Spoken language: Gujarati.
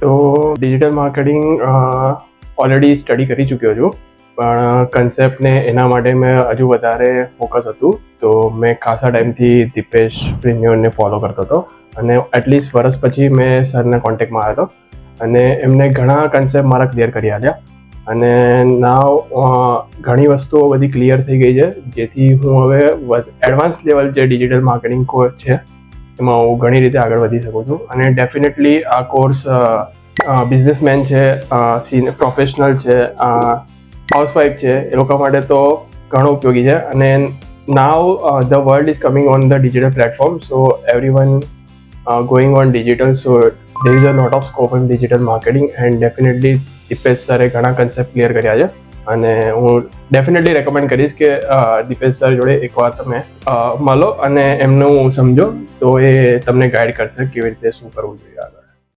તો ડિજિટલ માર્કેટિંગ ઓલરેડી સ્ટડી કરી ચૂક્યો છું, પણ કન્સેપ્ટને એના માટે મેં હજુ વધારે ફોકસ હતું. તો મેં ખાસા ટાઈમથી દીપેશ પ્રિન્યોરને ફોલો કરતો હતો અને એટલીસ્ટ વર્ષ પછી મેં સરના કોન્ટેક્ટમાં આવ્યો હતો અને એમને ઘણા કન્સેપ્ટ મારા ક્લિયર કરી આપ્યા. અને નાવ ઘણી વસ્તુઓ બધી ક્લિયર થઈ ગઈ છે, જેથી હું હવે એડવાન્સ લેવલ જે ડિજિટલ માર્કેટિંગ કોર્સ છે એમાં હું ઘણી રીતે આગળ વધી શકું છું. અને ડેફિનેટલી આ કોર્સ બિઝનેસમેન છે, પ્રોફેશનલ છે, હાઉસવાઈફ છે, એ લોકો માટે તો ઘણો ઉપયોગી છે. અને નાવ the world is coming on the digital platform, so everyone going on digital, so there is a lot of scope in digital marketing and definitely Dipesh સરે ઘણા કન્સેપ્ટ ક્લિયર કર્યા છે અને હું ડેફિનેટલી રેકમેન્ડ કરીશ કે દીપેશ સર જોડે એકવાર તમે મળો અને એમનું સમજો, તો એ તમને ગાઈડ કરશે કેવી રીતે શું કરવું જોઈએ આગળ.